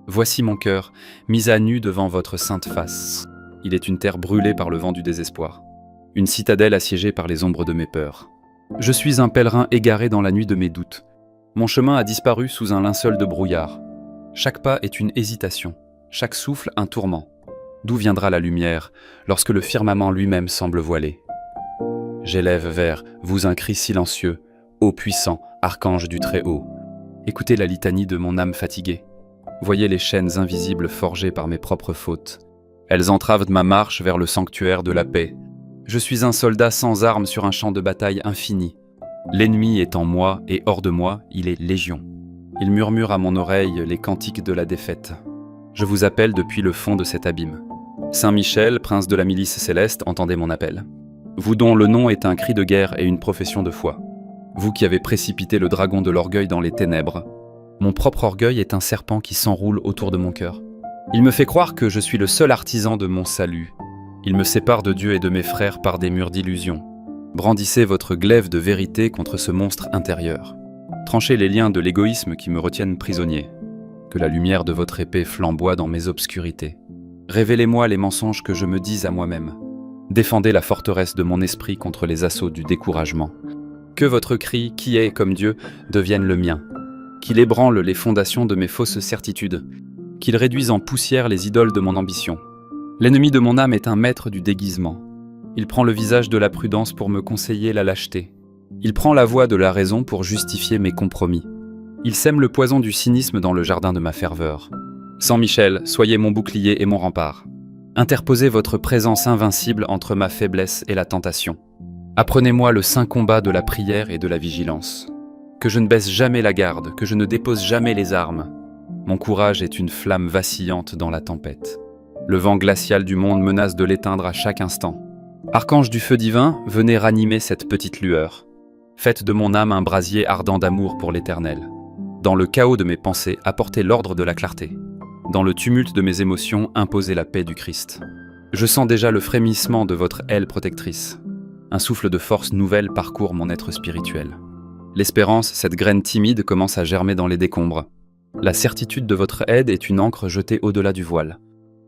Voici mon cœur, mis à nu devant votre sainte face. Il est une terre brûlée par le vent du désespoir, une citadelle assiégée par les ombres de mes peurs. Je suis un pèlerin égaré dans la nuit de mes doutes. Mon chemin a disparu sous un linceul de brouillard. Chaque pas est une hésitation, chaque souffle un tourment. D'où viendra la lumière lorsque le firmament lui-même semble voilé? J'élève vers vous un cri silencieux, ô puissant, archange du Très-Haut. Écoutez la litanie de mon âme fatiguée. Voyez les chaînes invisibles forgées par mes propres fautes. Elles entravent ma marche vers le sanctuaire de la paix. Je suis un soldat sans armes sur un champ de bataille infini. L'ennemi est en moi et hors de moi, il est légion. Il murmure à mon oreille les cantiques de la défaite. Je vous appelle depuis le fond de cet abîme. Saint Michel, prince de la milice céleste, entendez mon appel. Vous dont le nom est un cri de guerre et une profession de foi. Vous qui avez précipité le dragon de l'orgueil dans les ténèbres. Mon propre orgueil est un serpent qui s'enroule autour de mon cœur. Il me fait croire que je suis le seul artisan de mon salut. Il me sépare de Dieu et de mes frères par des murs d'illusion. Brandissez votre glaive de vérité contre ce monstre intérieur. Tranchez les liens de l'égoïsme qui me retiennent prisonnier. Que la lumière de votre épée flamboie dans mes obscurités. Révélez-moi les mensonges que je me dis à moi-même. Défendez la forteresse de mon esprit contre les assauts du découragement. Que votre cri, qui est comme Dieu, devienne le mien. Qu'il ébranle les fondations de mes fausses certitudes. Qu'il réduise en poussière les idoles de mon ambition. L'ennemi de mon âme est un maître du déguisement. Il prend le visage de la prudence pour me conseiller la lâcheté. Il prend la voix de la raison pour justifier mes compromis. Il sème le poison du cynisme dans le jardin de ma ferveur. Saint Michel, soyez mon bouclier et mon rempart. Interposez votre présence invincible entre ma faiblesse et la tentation. Apprenez-moi le saint combat de la prière et de la vigilance. Que je ne baisse jamais la garde, que je ne dépose jamais les armes. Mon courage est une flamme vacillante dans la tempête. Le vent glacial du monde menace de l'éteindre à chaque instant. Archange du feu divin, venez ranimer cette petite lueur. Faites de mon âme un brasier ardent d'amour pour l'éternel. Dans le chaos de mes pensées, apportez l'ordre de la clarté. Dans le tumulte de mes émotions, imposez la paix du Christ. Je sens déjà le frémissement de votre aile protectrice. Un souffle de force nouvelle parcourt mon être spirituel. L'espérance, cette graine timide, commence à germer dans les décombres. La certitude de votre aide est une ancre jetée au-delà du voile.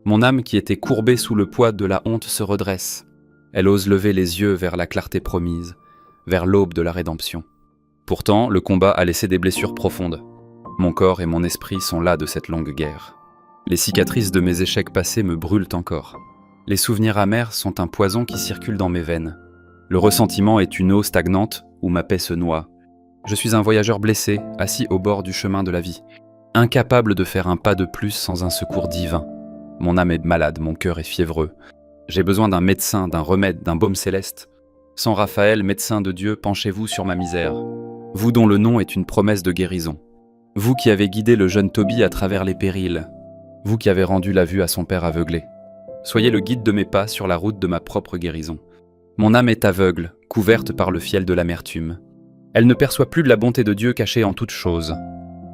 Mon âme qui était courbée sous le poids de la honte se redresse. Elle ose lever les yeux vers la clarté promise, vers l'aube de la rédemption. Pourtant, le combat a laissé des blessures profondes. Mon corps et mon esprit sont las de cette longue guerre. Les cicatrices de mes échecs passés me brûlent encore. Les souvenirs amers sont un poison qui circule dans mes veines. Le ressentiment est une eau stagnante où ma paix se noie. Je suis un voyageur blessé, assis au bord du chemin de la vie, incapable de faire un pas de plus sans un secours divin. Mon âme est malade, mon cœur est fiévreux. J'ai besoin d'un médecin, d'un remède, d'un baume céleste. Saint Raphaël, médecin de Dieu, penchez-vous sur ma misère. Vous dont le nom est une promesse de guérison. Vous qui avez guidé le jeune Tobie à travers les périls. Vous qui avez rendu la vue à son père aveuglé. Soyez le guide de mes pas sur la route de ma propre guérison. Mon âme est aveugle, couverte par le fiel de l'amertume. Elle ne perçoit plus la bonté de Dieu cachée en toute chose.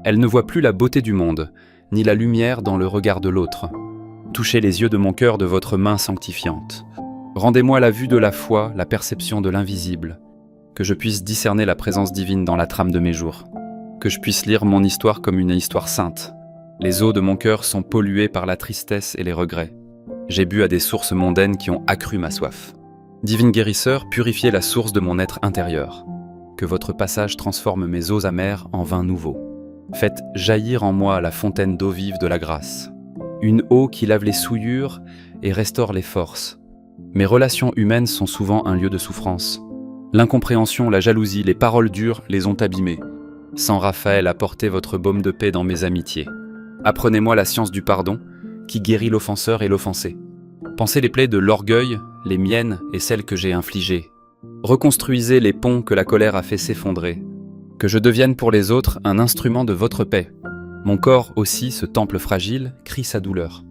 Elle ne voit plus la beauté du monde, ni la lumière dans le regard de l'autre. Touchez les yeux de mon cœur de votre main sanctifiante. Rendez-moi la vue de la foi, la perception de l'invisible, que je puisse discerner la présence divine dans la trame de mes jours, que je puisse lire mon histoire comme une histoire sainte. Les eaux de mon cœur sont polluées par la tristesse et les regrets. J'ai bu à des sources mondaines qui ont accru ma soif. Divine guérisseur, purifiez la source de mon être intérieur. Que votre passage transforme mes eaux amères en vin nouveau. Faites jaillir en moi la fontaine d'eau vive de la grâce. Une eau qui lave les souillures et restaure les forces. Mes relations humaines sont souvent un lieu de souffrance. L'incompréhension, la jalousie, les paroles dures les ont abîmées. Saint Raphaël, apportez votre baume de paix dans mes amitiés. Apprenez-moi la science du pardon, qui guérit l'offenseur et l'offensé. Pensez les plaies de l'orgueil, les miennes et celles que j'ai infligées. Reconstruisez les ponts que la colère a fait s'effondrer. Que je devienne pour les autres un instrument de votre paix. Mon corps aussi, ce temple fragile, crie sa douleur.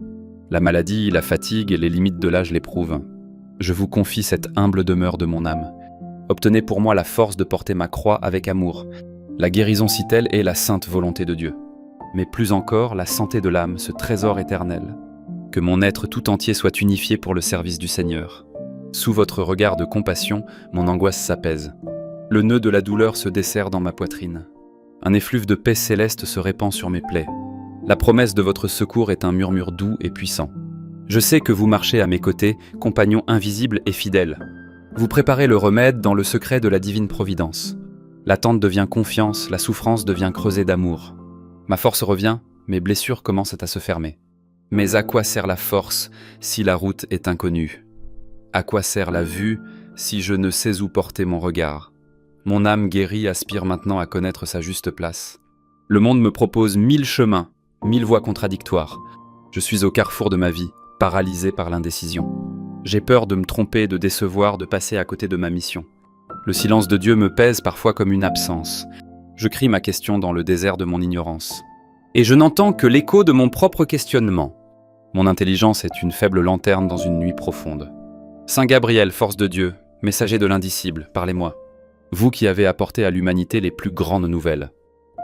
La maladie, la fatigue et les limites de l'âge l'éprouvent. Je vous confie cette humble demeure de mon âme. Obtenez pour moi la force de porter ma croix avec amour. La guérison si telle est la sainte volonté de Dieu. Mais plus encore, la santé de l'âme, ce trésor éternel. Que mon être tout entier soit unifié pour le service du Seigneur. Sous votre regard de compassion, mon angoisse s'apaise. Le nœud de la douleur se desserre dans ma poitrine. Un effluve de paix céleste se répand sur mes plaies. La promesse de votre secours est un murmure doux et puissant. Je sais que vous marchez à mes côtés, compagnon invisible et fidèle. Vous préparez le remède dans le secret de la divine providence. L'attente devient confiance, la souffrance devient creusée d'amour. Ma force revient, mes blessures commencent à se fermer. Mais à quoi sert la force si la route est inconnue? À quoi sert la vue si je ne sais où porter mon regard? Mon âme guérie aspire maintenant à connaître sa juste place. Le monde me propose 1000 chemins, 1000 voies contradictoires. Je suis au carrefour de ma vie, paralysé par l'indécision. J'ai peur de me tromper, de décevoir, de passer à côté de ma mission. Le silence de Dieu me pèse parfois comme une absence. Je crie ma question dans le désert de mon ignorance. Et je n'entends que l'écho de mon propre questionnement. Mon intelligence est une faible lanterne dans une nuit profonde. Saint Gabriel, force de Dieu, messager de l'indicible, parlez-moi. Vous qui avez apporté à l'humanité les plus grandes nouvelles.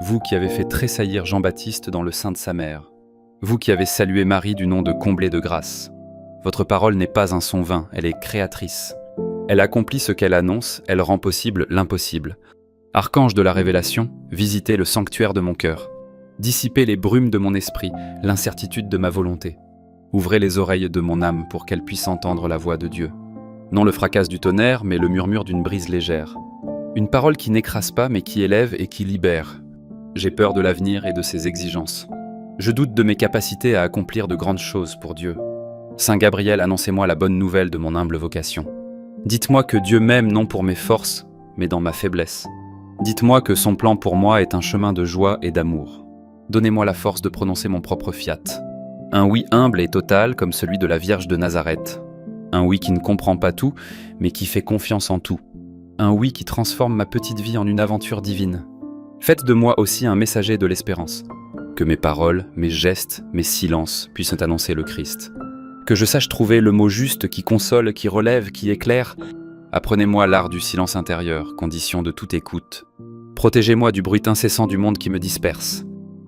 Vous qui avez fait tressaillir Jean-Baptiste dans le sein de sa mère. Vous qui avez salué Marie du nom de comblée de grâce. Votre parole n'est pas un son vain, elle est créatrice. Elle accomplit ce qu'elle annonce, elle rend possible l'impossible. Archange de la révélation, visitez le sanctuaire de mon cœur. Dissipez les brumes de mon esprit, l'incertitude de ma volonté. Ouvrez les oreilles de mon âme pour qu'elle puisse entendre la voix de Dieu. Non le fracas du tonnerre, mais le murmure d'une brise légère. Une parole qui n'écrase pas, mais qui élève et qui libère. J'ai peur de l'avenir et de ses exigences. Je doute de mes capacités à accomplir de grandes choses pour Dieu. Saint Gabriel, annoncez-moi la bonne nouvelle de mon humble vocation. Dites-moi que Dieu m'aime non pour mes forces, mais dans ma faiblesse. Dites-moi que son plan pour moi est un chemin de joie et d'amour. Donnez-moi la force de prononcer mon propre fiat. Un oui humble et total comme celui de la Vierge de Nazareth. Un oui qui ne comprend pas tout, mais qui fait confiance en tout. Un oui qui transforme ma petite vie en une aventure divine. Faites de moi aussi un messager de l'espérance. Que mes paroles, mes gestes, mes silences puissent annoncer le Christ. Que je sache trouver le mot juste qui console, qui relève, qui éclaire. Apprenez-moi l'art du silence intérieur, condition de toute écoute. Protégez-moi du bruit incessant du monde qui me disperse.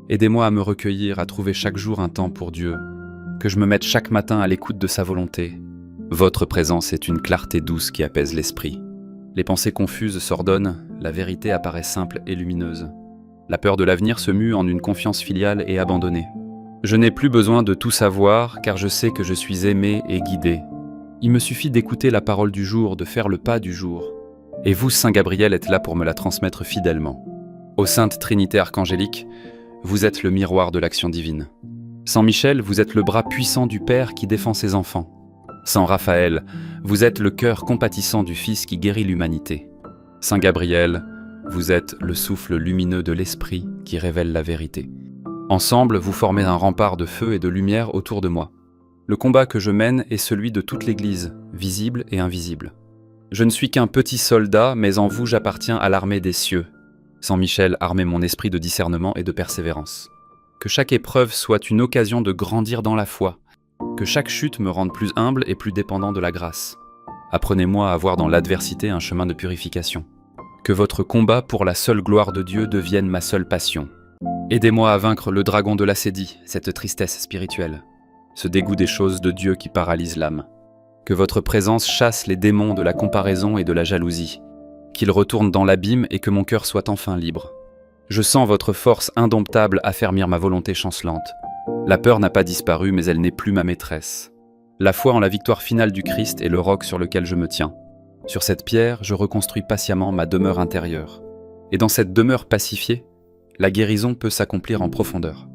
Aidez-moi à me recueillir, à trouver chaque jour un temps pour Dieu. Que je me mette chaque matin à l'écoute de sa volonté. Votre présence est une clarté douce qui apaise l'esprit. Les pensées confuses s'ordonnent, la vérité apparaît simple et lumineuse. La peur de l'avenir se mue en une confiance filiale et abandonnée. Je n'ai plus besoin de tout savoir, car je sais que je suis aimé et guidé. Il me suffit d'écouter la parole du jour, de faire le pas du jour. Et vous, Saint Gabriel, êtes là pour me la transmettre fidèlement. Ô Sainte Trinité archangélique, vous êtes le miroir de l'action divine. Saint Michel, vous êtes le bras puissant du Père qui défend ses enfants. Saint Raphaël, vous êtes le cœur compatissant du Fils qui guérit l'humanité. Saint Gabriel, vous êtes le souffle lumineux de l'Esprit qui révèle la vérité. Ensemble, vous formez un rempart de feu et de lumière autour de moi. Le combat que je mène est celui de toute l'Église, visible et invisible. Je ne suis qu'un petit soldat, mais en vous j'appartiens à l'armée des cieux. Saint Michel, armez mon esprit de discernement et de persévérance. Que chaque épreuve soit une occasion de grandir dans la foi. Que chaque chute me rende plus humble et plus dépendant de la grâce. Apprenez-moi à voir dans l'adversité un chemin de purification. Que votre combat pour la seule gloire de Dieu devienne ma seule passion. Aidez-moi à vaincre le dragon de l'acédie, cette tristesse spirituelle, ce dégoût des choses de Dieu qui paralyse l'âme. Que votre présence chasse les démons de la comparaison et de la jalousie, qu'ils retournent dans l'abîme et que mon cœur soit enfin libre. Je sens votre force indomptable affermir ma volonté chancelante. La peur n'a pas disparu, mais elle n'est plus ma maîtresse. La foi en la victoire finale du Christ est le roc sur lequel je me tiens. Sur cette pierre, je reconstruis patiemment ma demeure intérieure. Et dans cette demeure pacifiée, la guérison peut s'accomplir en profondeur.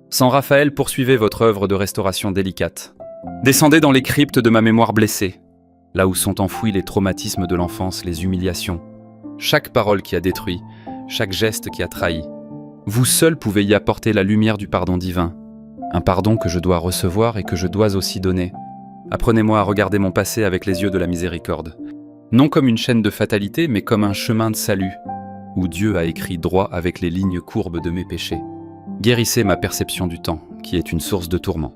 Saint Raphaël, poursuivez votre œuvre de restauration délicate. Descendez dans les cryptes de ma mémoire blessée, là où sont enfouis les traumatismes de l'enfance, les humiliations. Chaque parole qui a détruit, chaque geste qui a trahi. Vous seul pouvez y apporter la lumière du pardon divin. Un pardon que je dois recevoir et que je dois aussi donner. Apprenez-moi à regarder mon passé avec les yeux de la miséricorde. Non comme une chaîne de fatalité, mais comme un chemin de salut, où Dieu a écrit droit avec les lignes courbes de mes péchés. Guérissez ma perception du temps, qui est une source de tourment.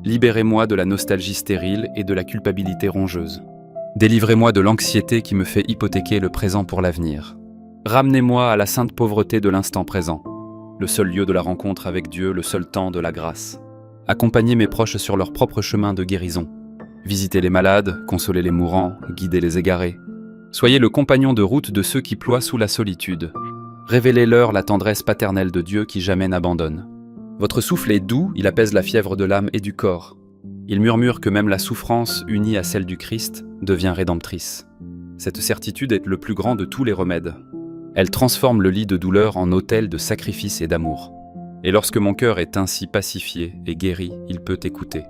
Libérez-moi de la nostalgie stérile et de la culpabilité rongeuse. Délivrez-moi de l'anxiété qui me fait hypothéquer le présent pour l'avenir. Ramenez-moi à la sainte pauvreté de l'instant présent, le seul lieu de la rencontre avec Dieu, le seul temps de la grâce. Accompagnez mes proches sur leur propre chemin de guérison. Visitez les malades, consolez les mourants, guidez les égarés. Soyez le compagnon de route de ceux qui ploient sous la solitude. Révélez-leur la tendresse paternelle de Dieu qui jamais n'abandonne. Votre souffle est doux, il apaise la fièvre de l'âme et du corps. Il murmure que même la souffrance, unie à celle du Christ, devient rédemptrice. Cette certitude est le plus grand de tous les remèdes. Elle transforme le lit de douleur en autel de sacrifice et d'amour. Et lorsque mon cœur est ainsi pacifié et guéri, il peut écouter.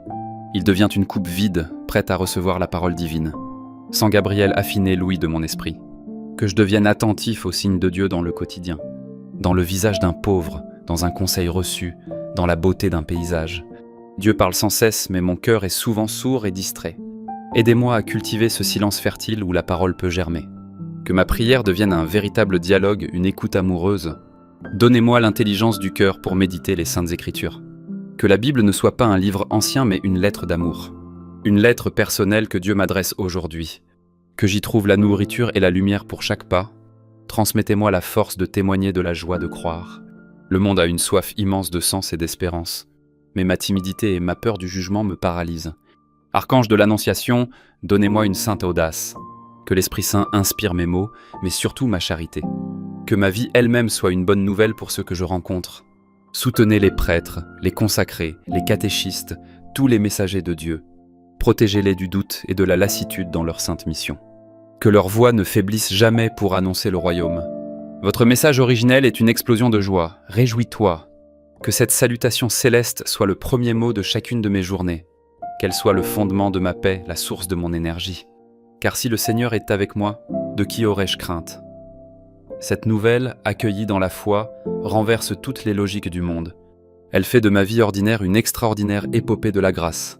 Il devient une coupe vide, prête à recevoir la parole divine. Sans Gabriel affiné l'ouïe de mon esprit. Que je devienne attentif aux signes de Dieu dans le quotidien. Dans le visage d'un pauvre, dans un conseil reçu, dans la beauté d'un paysage. Dieu parle sans cesse, mais mon cœur est souvent sourd et distrait. Aidez-moi à cultiver ce silence fertile où la parole peut germer. Que ma prière devienne un véritable dialogue, une écoute amoureuse. Donnez-moi l'intelligence du cœur pour méditer les saintes écritures. Que la Bible ne soit pas un livre ancien, mais une lettre d'amour. Une lettre personnelle que Dieu m'adresse aujourd'hui. Que j'y trouve la nourriture et la lumière pour chaque pas. Transmettez-moi la force de témoigner de la joie de croire. Le monde a une soif immense de sens et d'espérance. Mais ma timidité et ma peur du jugement me paralysent. Archange de l'Annonciation, donnez-moi une sainte audace. Que l'Esprit Saint inspire mes mots, mais surtout ma charité. Que ma vie elle-même soit une bonne nouvelle pour ceux que je rencontre. Soutenez les prêtres, les consacrés, les catéchistes, tous les messagers de Dieu. Protégez-les du doute et de la lassitude dans leur sainte mission. Que leur voix ne faiblisse jamais pour annoncer le royaume. Votre message originel est une explosion de joie. Réjouis-toi. Que cette salutation céleste soit le premier mot de chacune de mes journées. Qu'elle soit le fondement de ma paix, la source de mon énergie. Car si le Seigneur est avec moi, de qui aurais-je crainte ? Cette nouvelle, accueillie dans la foi, renverse toutes les logiques du monde. Elle fait de ma vie ordinaire une extraordinaire épopée de la grâce.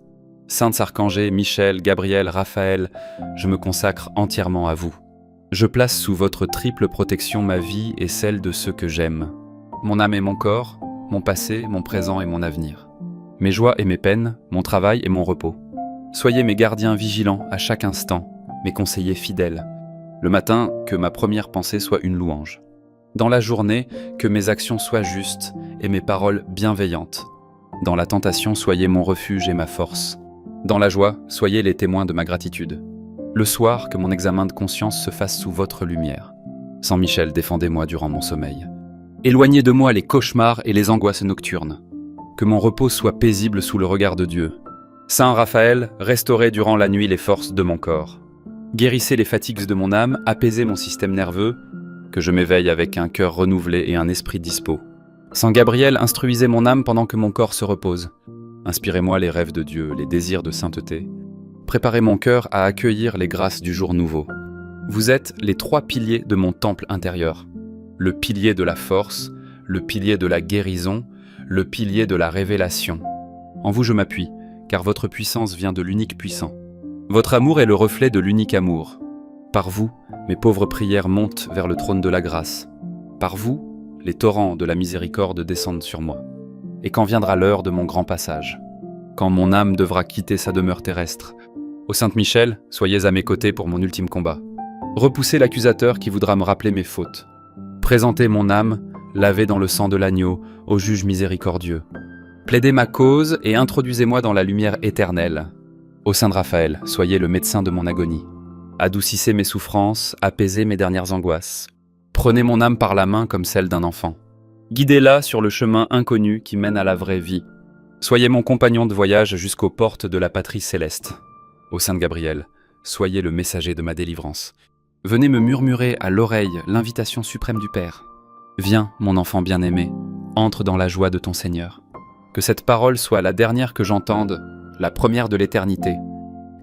Saints archangers, Michel, Gabriel, Raphaël, je me consacre entièrement à vous. Je place sous votre triple protection ma vie et celle de ceux que j'aime. Mon âme et mon corps, mon passé, mon présent et mon avenir. Mes joies et mes peines, mon travail et mon repos. Soyez mes gardiens vigilants à chaque instant, mes conseillers fidèles. Le matin, que ma première pensée soit une louange. Dans la journée, que mes actions soient justes et mes paroles bienveillantes. Dans la tentation, soyez mon refuge et ma force. Dans la joie, soyez les témoins de ma gratitude. Le soir, que mon examen de conscience se fasse sous votre lumière. Saint Michel, défendez-moi durant mon sommeil. Éloignez de moi les cauchemars et les angoisses nocturnes. Que mon repos soit paisible sous le regard de Dieu. Saint Raphaël, restaurez durant la nuit les forces de mon corps. Guérissez les fatigues de mon âme, apaisez mon système nerveux, que je m'éveille avec un cœur renouvelé et un esprit dispos. Saint Gabriel, instruisez mon âme pendant que mon corps se repose. Inspirez-moi les rêves de Dieu, les désirs de sainteté. Préparez mon cœur à accueillir les grâces du jour nouveau. Vous êtes les 3 piliers de mon temple intérieur. Le pilier de la force, le pilier de la guérison, le pilier de la révélation. En vous je m'appuie, car votre puissance vient de l'unique puissant. Votre amour est le reflet de l'unique amour. Par vous, mes pauvres prières montent vers le trône de la grâce. Par vous, les torrents de la miséricorde descendent sur moi. Et quand viendra l'heure de mon grand passage, quand mon âme devra quitter sa demeure terrestre, ô Sainte Michel, soyez à mes côtés pour mon ultime combat. Repoussez l'accusateur qui voudra me rappeler mes fautes. Présentez mon âme, lavée dans le sang de l'agneau, au juge miséricordieux. Plaidez ma cause et introduisez-moi dans la lumière éternelle. Ô Saint Raphaël, soyez le médecin de mon agonie. Adoucissez mes souffrances, apaisez mes dernières angoisses. Prenez mon âme par la main comme celle d'un enfant. Guidez-la sur le chemin inconnu qui mène à la vraie vie. Soyez mon compagnon de voyage jusqu'aux portes de la patrie céleste. Ô Saint Gabriel, soyez le messager de ma délivrance. Venez me murmurer à l'oreille l'invitation suprême du Père. Viens, mon enfant bien-aimé, entre dans la joie de ton Seigneur. Que cette parole soit la dernière que j'entende, la première de l'éternité.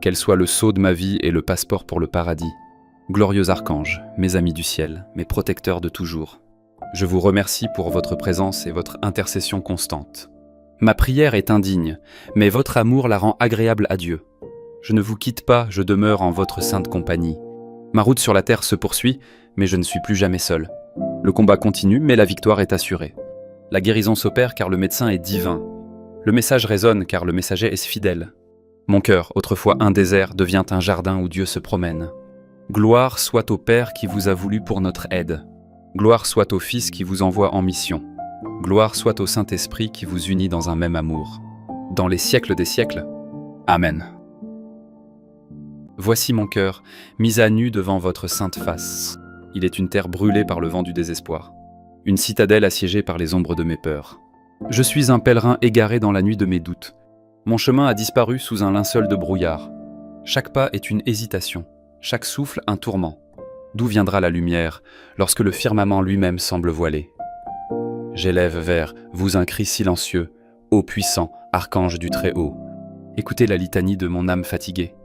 Qu'elle soit le sceau de ma vie et le passeport pour le paradis. Glorieux archanges, mes amis du ciel, mes protecteurs de toujours. Je vous remercie pour votre présence et votre intercession constante. Ma prière est indigne, mais votre amour la rend agréable à Dieu. Je ne vous quitte pas, je demeure en votre sainte compagnie. Ma route sur la terre se poursuit, mais je ne suis plus jamais seul. Le combat continue, mais la victoire est assurée. La guérison s'opère car le médecin est divin. Le message résonne car le messager est fidèle. Mon cœur, autrefois un désert, devient un jardin où Dieu se promène. Gloire soit au Père qui vous a voulu pour notre aide. Gloire soit au Fils qui vous envoie en mission. Gloire soit au Saint-Esprit qui vous unit dans un même amour. Dans les siècles des siècles. Amen. Voici mon cœur, mis à nu devant votre sainte face. Il est une terre brûlée par le vent du désespoir. Une citadelle assiégée par les ombres de mes peurs. Je suis un pèlerin égaré dans la nuit de mes doutes. Mon chemin a disparu sous un linceul de brouillard. Chaque pas est une hésitation, chaque souffle un tourment. D'où viendra la lumière lorsque le firmament lui-même semble voilé? J'élève vers vous un cri silencieux, ô puissant, archange du Très-Haut. Écoutez la litanie de mon âme fatiguée.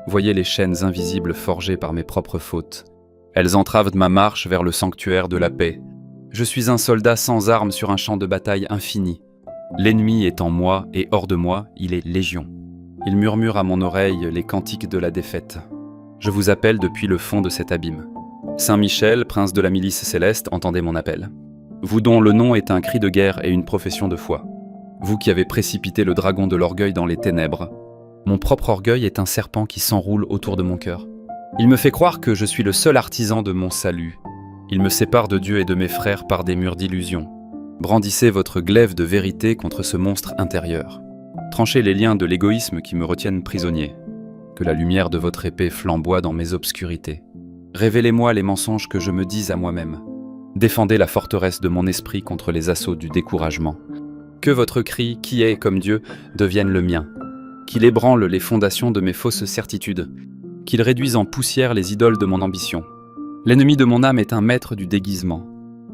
Voyez les chaînes invisibles forgées par mes propres fautes. Elles entravent ma marche vers le sanctuaire de la paix. Je suis un soldat sans armes sur un champ de bataille infini. L'ennemi est en moi et hors de moi, il est légion. Il murmure à mon oreille les cantiques de la défaite. Je vous appelle depuis le fond de cet abîme. Saint Michel, prince de la milice céleste, entendez mon appel. Vous dont le nom est un cri de guerre et une profession de foi. Vous qui avez précipité le dragon de l'orgueil dans les ténèbres. Mon propre orgueil est un serpent qui s'enroule autour de mon cœur. Il me fait croire que je suis le seul artisan de mon salut. Il me sépare de Dieu et de mes frères par des murs d'illusion. Brandissez votre glaive de vérité contre ce monstre intérieur. Tranchez les liens de l'égoïsme qui me retiennent prisonnier. Que la lumière de votre épée flamboie dans mes obscurités. Révélez-moi les mensonges que je me dis à moi-même. Défendez la forteresse de mon esprit contre les assauts du découragement. Que votre cri, qui est comme Dieu, devienne le mien. Qu'il ébranle les fondations de mes fausses certitudes. Qu'il réduise en poussière les idoles de mon ambition. L'ennemi de mon âme est un maître du déguisement.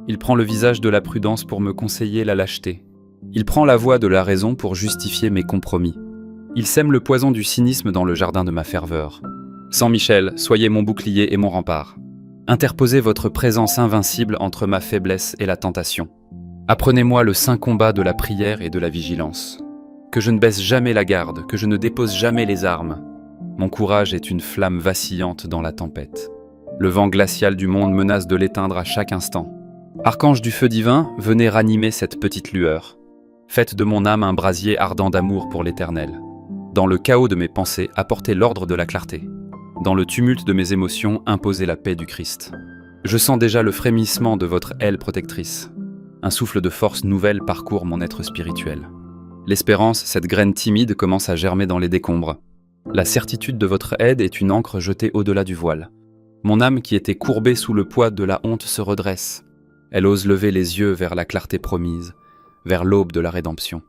Il prend le visage de la prudence pour me conseiller la lâcheté. Il prend la voix de la raison pour justifier mes compromis. Il sème le poison du cynisme dans le jardin de ma ferveur. Saint Michel, soyez mon bouclier et mon rempart. Interposez votre présence invincible entre ma faiblesse et la tentation. Apprenez-moi le saint combat de la prière et de la vigilance. Que je ne baisse jamais la garde, que je ne dépose jamais les armes. Mon courage est une flamme vacillante dans la tempête. Le vent glacial du monde menace de l'éteindre à chaque instant. Archange du feu divin, venez ranimer cette petite lueur. Faites de mon âme un brasier ardent d'amour pour l'éternel. Dans le chaos de mes pensées, apportez l'ordre de la clarté. Dans le tumulte de mes émotions, imposez la paix du Christ. Je sens déjà le frémissement de votre aile protectrice. Un souffle de force nouvelle parcourt mon être spirituel. L'espérance, cette graine timide, commence à germer dans les décombres. La certitude de votre aide est une ancre jetée au-delà du voile. Mon âme qui était courbée sous le poids de la honte se redresse. Elle ose lever les yeux vers la clarté promise, vers l'aube de la rédemption.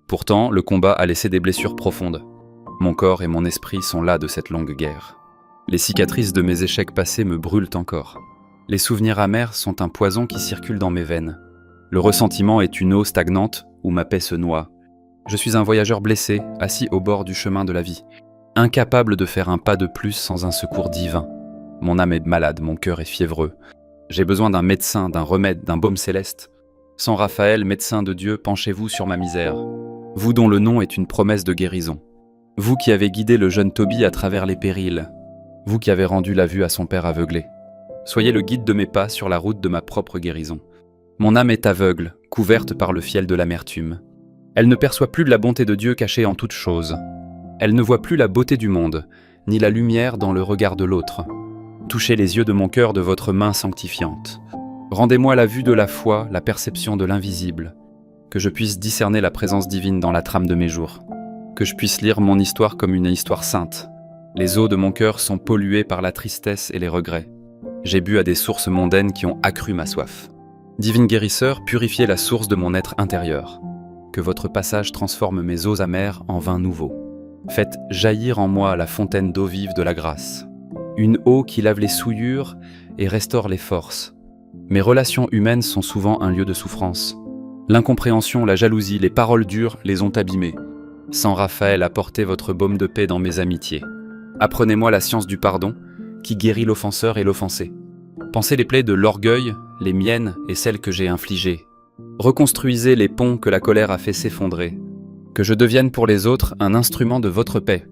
Pourtant, le combat a laissé des blessures profondes. Mon corps et mon esprit sont las de cette longue guerre. Les cicatrices de mes échecs passés me brûlent encore. Les souvenirs amers sont un poison qui circule dans mes veines. Le ressentiment est une eau stagnante où ma paix se noie. Je suis un voyageur blessé, assis au bord du chemin de la vie, incapable de faire un pas de plus sans un secours divin. Mon âme est malade, mon cœur est fiévreux. J'ai besoin d'un médecin, d'un remède, d'un baume céleste. Saint Raphaël, médecin de Dieu, penchez-vous sur ma misère. Vous dont le nom est une promesse de guérison. Vous qui avez guidé le jeune Tobie à travers les périls. Vous qui avez rendu la vue à son père aveuglé. Soyez le guide de mes pas sur la route de ma propre guérison. Mon âme est aveugle, couverte par le fiel de l'amertume. Elle ne perçoit plus la bonté de Dieu cachée en toutes choses. Elle ne voit plus la beauté du monde, ni la lumière dans le regard de l'autre. Touchez les yeux de mon cœur de votre main sanctifiante. Rendez-moi la vue de la foi, la perception de l'invisible, que je puisse discerner la présence divine dans la trame de mes jours, que je puisse lire mon histoire comme une histoire sainte. Les eaux de mon cœur sont polluées par la tristesse et les regrets. J'ai bu à des sources mondaines qui ont accru ma soif. Divine guérisseur, purifiez la source de mon être intérieur. Que votre passage transforme mes eaux amères en vin nouveau. Faites jaillir en moi la fontaine d'eau vive de la grâce. Une eau qui lave les souillures et restaure les forces. Mes relations humaines sont souvent un lieu de souffrance. L'incompréhension, la jalousie, les paroles dures les ont abîmées. Saint Raphaël, apportez votre baume de paix dans mes amitiés. Apprenez-moi la science du pardon, qui guérit l'offenseur et l'offensé. Pensez les plaies de l'orgueil, les miennes et celles que j'ai infligées. Reconstruisez les ponts que la colère a fait s'effondrer. Que je devienne pour les autres un instrument de votre paix.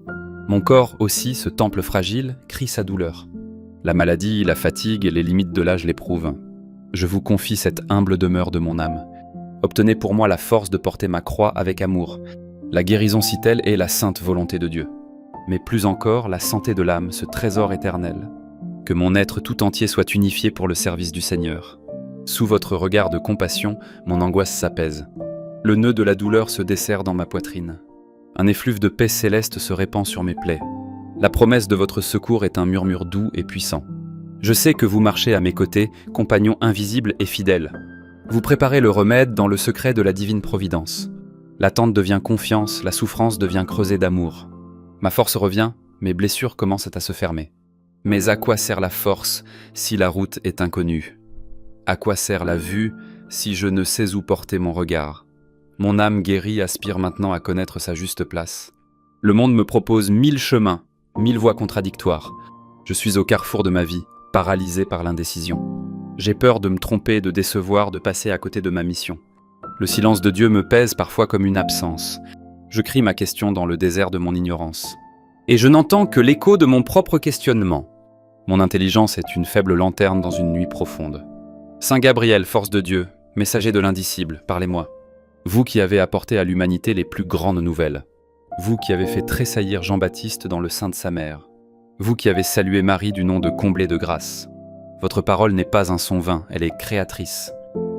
Mon corps aussi, ce temple fragile, crie sa douleur. La maladie, la fatigue et les limites de l'âge l'éprouvent. Je vous confie cette humble demeure de mon âme. Obtenez pour moi la force de porter ma croix avec amour. La guérison si telle est la sainte volonté de Dieu. Mais plus encore, la santé de l'âme, ce trésor éternel. Que mon être tout entier soit unifié pour le service du Seigneur. Sous votre regard de compassion, mon angoisse s'apaise. Le nœud de la douleur se desserre dans ma poitrine. Un effluve de paix céleste se répand sur mes plaies. La promesse de votre secours est un murmure doux et puissant. Je sais que vous marchez à mes côtés, compagnon invisible et fidèle. Vous préparez le remède dans le secret de la divine providence. L'attente devient confiance, la souffrance devient creusée d'amour. Ma force revient, mes blessures commencent à se fermer. Mais à quoi sert la force si la route est inconnue? À quoi sert la vue si je ne sais où porter mon regard? Mon âme guérie aspire maintenant à connaître sa juste place. Le monde me propose 1000 chemins, 1000 voies contradictoires. Je suis au carrefour de ma vie, paralysé par l'indécision. J'ai peur de me tromper, de décevoir, de passer à côté de ma mission. Le silence de Dieu me pèse parfois comme une absence. Je crie ma question dans le désert de mon ignorance. Et je n'entends que l'écho de mon propre questionnement. Mon intelligence est une faible lanterne dans une nuit profonde. Saint Gabriel, force de Dieu, messager de l'indicible, parlez-moi. Vous qui avez apporté à l'humanité les plus grandes nouvelles. Vous qui avez fait tressaillir Jean-Baptiste dans le sein de sa mère. Vous qui avez salué Marie du nom de comblée de grâce. Votre parole n'est pas un son vain, elle est créatrice.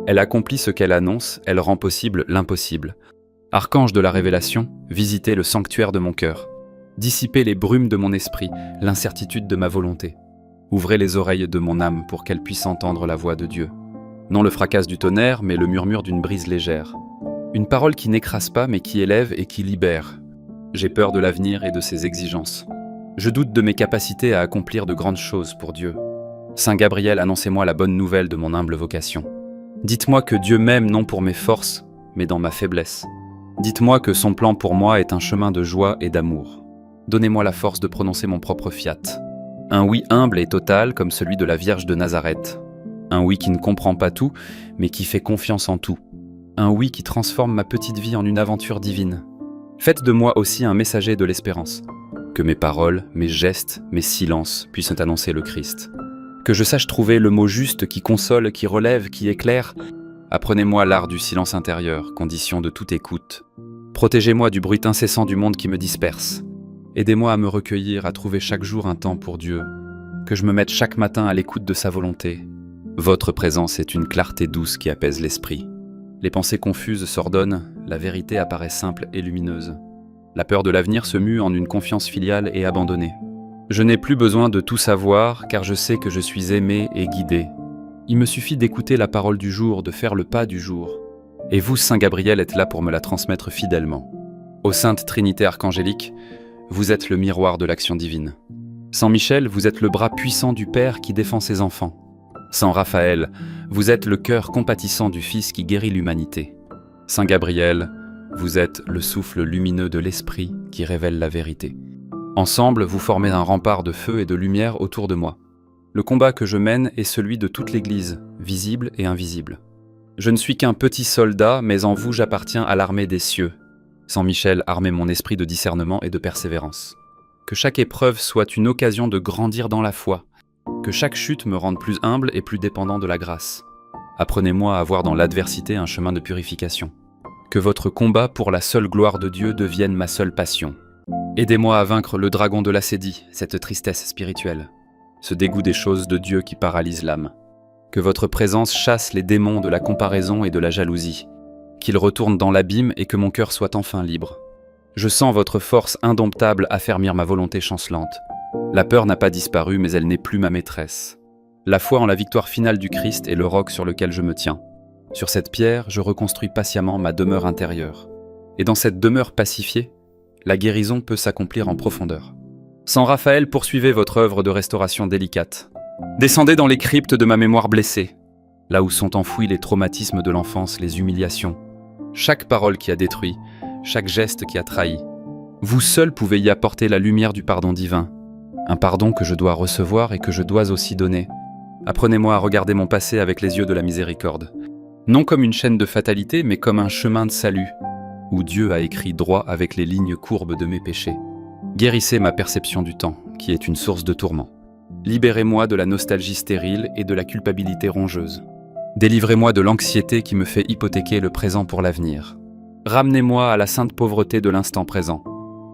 Elle accomplit ce qu'elle annonce, elle rend possible l'impossible. Archange de la révélation, visitez le sanctuaire de mon cœur. Dissipez les brumes de mon esprit, l'incertitude de ma volonté. Ouvrez les oreilles de mon âme pour qu'elle puisse entendre la voix de Dieu. Non le fracas du tonnerre, mais le murmure d'une brise légère. Une parole qui n'écrase pas, mais qui élève et qui libère. J'ai peur de l'avenir et de ses exigences. Je doute de mes capacités à accomplir de grandes choses pour Dieu. Saint Gabriel, annoncez-moi la bonne nouvelle de mon humble vocation. Dites-moi que Dieu m'aime non pour mes forces, mais dans ma faiblesse. Dites-moi que son plan pour moi est un chemin de joie et d'amour. Donnez-moi la force de prononcer mon propre fiat. Un oui humble et total comme celui de la Vierge de Nazareth. Un oui qui ne comprend pas tout, mais qui fait confiance en tout. Un oui qui transforme ma petite vie en une aventure divine. Faites de moi aussi un messager de l'espérance. Que mes paroles, mes gestes, mes silences puissent annoncer le Christ. Que je sache trouver le mot juste qui console, qui relève, qui éclaire. Apprenez-moi l'art du silence intérieur, condition de toute écoute. Protégez-moi du bruit incessant du monde qui me disperse. Aidez-moi à me recueillir, à trouver chaque jour un temps pour Dieu. Que je me mette chaque matin à l'écoute de sa volonté. Votre présence est une clarté douce qui apaise l'esprit. Les pensées confuses s'ordonnent, la vérité apparaît simple et lumineuse. La peur de l'avenir se mue en une confiance filiale et abandonnée. Je n'ai plus besoin de tout savoir, car je sais que je suis aimé et guidé. Il me suffit d'écouter la parole du jour, de faire le pas du jour. Et vous, Saint Gabriel, êtes là pour me la transmettre fidèlement. Ô Sainte Trinité archangélique, vous êtes le miroir de l'action divine. Saint Michel, vous êtes le bras puissant du Père qui défend ses enfants. Saint Raphaël, vous êtes le cœur compatissant du Fils qui guérit l'humanité. Saint Gabriel, vous êtes le souffle lumineux de l'Esprit qui révèle la vérité. Ensemble, vous formez un rempart de feu et de lumière autour de moi. Le combat que je mène est celui de toute l'Église, visible et invisible. Je ne suis qu'un petit soldat, mais en vous j'appartiens à l'armée des cieux. Saint Michel, armez mon esprit de discernement et de persévérance. Que chaque épreuve soit une occasion de grandir dans la foi. Que chaque chute me rende plus humble et plus dépendant de la grâce. Apprenez-moi à voir dans l'adversité un chemin de purification. Que votre combat pour la seule gloire de Dieu devienne ma seule passion. Aidez-moi à vaincre le dragon de l'acédie, cette tristesse spirituelle, ce dégoût des choses de Dieu qui paralyse l'âme. Que votre présence chasse les démons de la comparaison et de la jalousie, qu'ils retournent dans l'abîme et que mon cœur soit enfin libre. Je sens votre force indomptable affermir ma volonté chancelante. La peur n'a pas disparu, mais elle n'est plus ma maîtresse. La foi en la victoire finale du Christ est le roc sur lequel je me tiens. Sur cette pierre, je reconstruis patiemment ma demeure intérieure. Et dans cette demeure pacifiée, la guérison peut s'accomplir en profondeur. Saint Raphaël, poursuivez votre œuvre de restauration délicate. Descendez dans les cryptes de ma mémoire blessée, là où sont enfouis les traumatismes de l'enfance, les humiliations. Chaque parole qui a détruit, chaque geste qui a trahi. Vous seul pouvez y apporter la lumière du pardon divin. Un pardon que je dois recevoir et que je dois aussi donner. Apprenez-moi à regarder mon passé avec les yeux de la miséricorde. Non comme une chaîne de fatalité, mais comme un chemin de salut, où Dieu a écrit droit avec les lignes courbes de mes péchés. Guérissez ma perception du temps, qui est une source de tourment. Libérez-moi de la nostalgie stérile et de la culpabilité rongeuse. Délivrez-moi de l'anxiété qui me fait hypothéquer le présent pour l'avenir. Ramenez-moi à la sainte pauvreté de l'instant présent,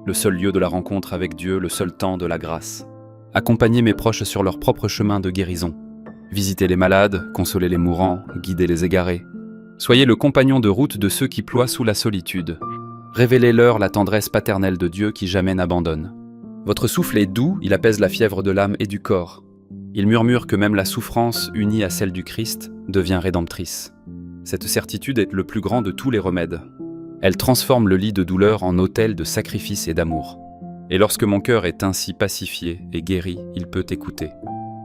le seul lieu de la rencontre avec Dieu, le seul temps de la grâce. Accompagnez mes proches sur leur propre chemin de guérison. Visitez les malades, consolez les mourants, guidez les égarés. Soyez le compagnon de route de ceux qui ploient sous la solitude. Révélez-leur la tendresse paternelle de Dieu qui jamais n'abandonne. Votre souffle est doux, il apaise la fièvre de l'âme et du corps. Il murmure que même la souffrance, unie à celle du Christ, devient rédemptrice. Cette certitude est le plus grand de tous les remèdes. Elle transforme le lit de douleur en autel de sacrifice et d'amour. Et lorsque mon cœur est ainsi pacifié et guéri, il peut écouter.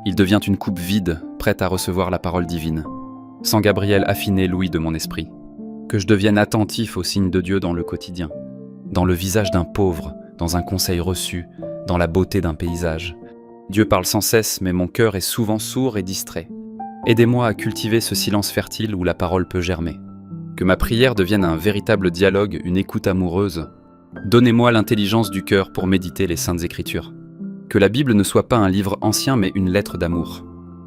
Il devient une coupe vide, prête à recevoir la parole divine. Sans Gabriel affiné l'ouïe de mon esprit. Que je devienne attentif aux signes de Dieu dans le quotidien. Dans le visage d'un pauvre, dans un conseil reçu, dans la beauté d'un paysage. Dieu parle sans cesse, mais mon cœur est souvent sourd et distrait. Aidez-moi à cultiver ce silence fertile où la parole peut germer. Que ma prière devienne un véritable dialogue, une écoute amoureuse. Donnez-moi l'intelligence du cœur pour méditer les Saintes Écritures. Que la Bible ne soit pas un livre ancien, mais une lettre d'amour.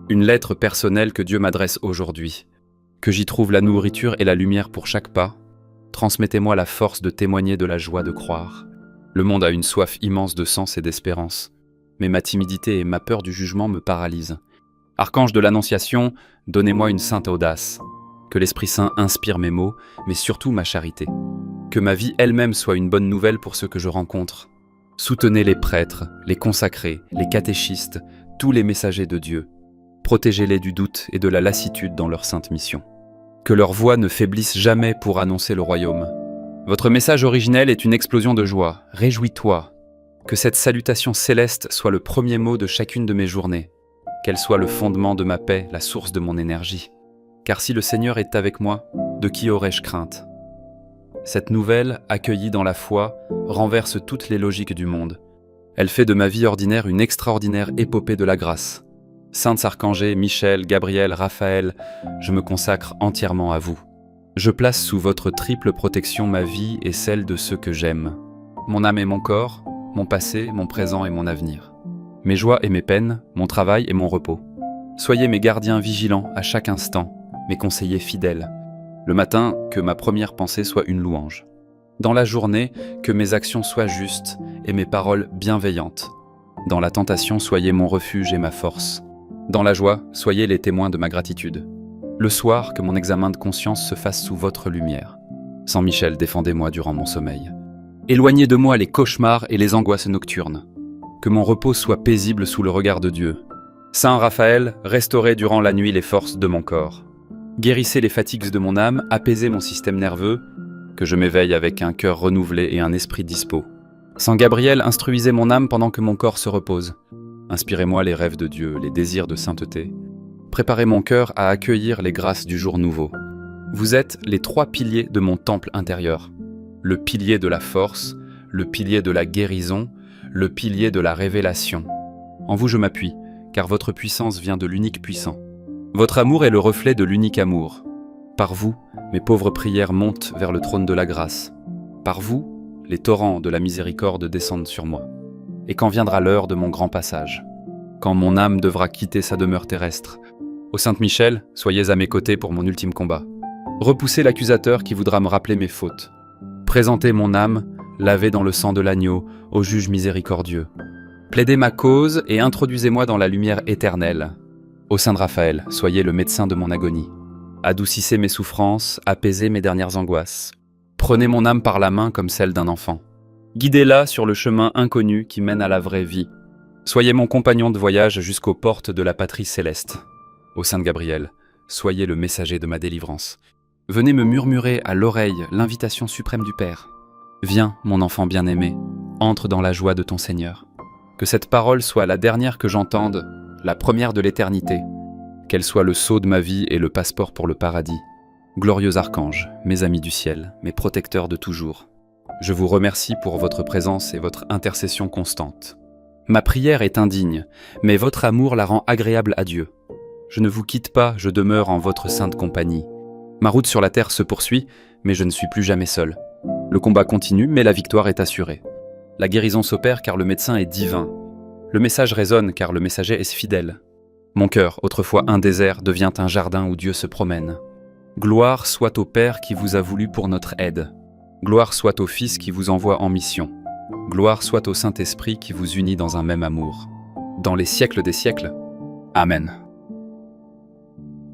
Une lettre personnelle que Dieu m'adresse aujourd'hui. Que j'y trouve la nourriture et la lumière pour chaque pas. Transmettez-moi la force de témoigner de la joie de croire. Le monde a une soif immense de sens et d'espérance. Mais ma timidité et ma peur du jugement me paralysent. Archange de l'Annonciation, donnez-moi une sainte audace. Que l'Esprit Saint inspire mes mots, mais surtout ma charité. Que ma vie elle-même soit une bonne nouvelle pour ceux que je rencontre. Soutenez les prêtres, les consacrés, les catéchistes, tous les messagers de Dieu. Protégez-les du doute et de la lassitude dans leur sainte mission. Que leur voix ne faiblisse jamais pour annoncer le royaume. Votre message originel est une explosion de joie. Réjouis-toi. Que cette salutation céleste soit le premier mot de chacune de mes journées. Qu'elle soit le fondement de ma paix, la source de mon énergie. Car si le Seigneur est avec moi, de qui aurais-je crainte ? Cette nouvelle, accueillie dans la foi, renverse toutes les logiques du monde. Elle fait de ma vie ordinaire une extraordinaire épopée de la grâce. Saints archangers, Michel, Gabriel, Raphaël, je me consacre entièrement à vous. Je place sous votre triple protection ma vie et celle de ceux que j'aime. Mon âme et mon corps, mon passé, mon présent et mon avenir. Mes joies et mes peines, mon travail et mon repos. Soyez mes gardiens vigilants à chaque instant, mes conseillers fidèles. Le matin, que ma première pensée soit une louange. Dans la journée, que mes actions soient justes et mes paroles bienveillantes. Dans la tentation, soyez mon refuge et ma force. Dans la joie, soyez les témoins de ma gratitude. Le soir, que mon examen de conscience se fasse sous votre lumière. Saint Michel, défendez-moi durant mon sommeil. Éloignez de moi les cauchemars et les angoisses nocturnes. Que mon repos soit paisible sous le regard de Dieu. Saint Raphaël, restaurez durant la nuit les forces de mon corps. Guérissez les fatigues de mon âme, apaisez mon système nerveux, que je m'éveille avec un cœur renouvelé et un esprit dispos. Saint Gabriel, instruisez mon âme pendant que mon corps se repose. Inspirez-moi les rêves de Dieu, les désirs de sainteté. Préparez mon cœur à accueillir les grâces du jour nouveau. Vous êtes les 3 piliers de mon temple intérieur. Le pilier de la force, le pilier de la guérison, le pilier de la révélation. En vous je m'appuie, car votre puissance vient de l'unique puissant. Votre amour est le reflet de l'unique amour. Par vous, mes pauvres prières montent vers le trône de la grâce. Par vous, les torrents de la miséricorde descendent sur moi. Et quand viendra l'heure de mon grand passage, quand mon âme devra quitter sa demeure terrestre, ô Sainte Michel, soyez à mes côtés pour mon ultime combat. Repoussez l'accusateur qui voudra me rappeler mes fautes. Présentez mon âme, lavée dans le sang de l'agneau, au juge miséricordieux. Plaidez ma cause et introduisez-moi dans la lumière éternelle. Ô Saint Raphaël, soyez le médecin de mon agonie. Adoucissez mes souffrances, apaisez mes dernières angoisses. Prenez mon âme par la main comme celle d'un enfant. Guidez-la sur le chemin inconnu qui mène à la vraie vie. Soyez mon compagnon de voyage jusqu'aux portes de la patrie céleste. Ô Saint Gabriel, soyez le messager de ma délivrance. Venez me murmurer à l'oreille l'invitation suprême du Père. Viens, mon enfant bien-aimé, entre dans la joie de ton Seigneur. Que cette parole soit la dernière que j'entende, la première de l'éternité. Qu'elle soit le sceau de ma vie et le passeport pour le paradis. Glorieux archanges, mes amis du ciel, mes protecteurs de toujours. Je vous remercie pour votre présence et votre intercession constante. Ma prière est indigne, mais votre amour la rend agréable à Dieu. Je ne vous quitte pas, je demeure en votre sainte compagnie. Ma route sur la terre se poursuit, mais je ne suis plus jamais seul. Le combat continue, mais la victoire est assurée. La guérison s'opère car le médecin est divin. Le message résonne car le messager est fidèle. Mon cœur, autrefois un désert, devient un jardin où Dieu se promène. Gloire soit au Père qui vous a voulu pour notre aide. Gloire soit au Fils qui vous envoie en mission. Gloire soit au Saint-Esprit qui vous unit dans un même amour. Dans les siècles des siècles. Amen.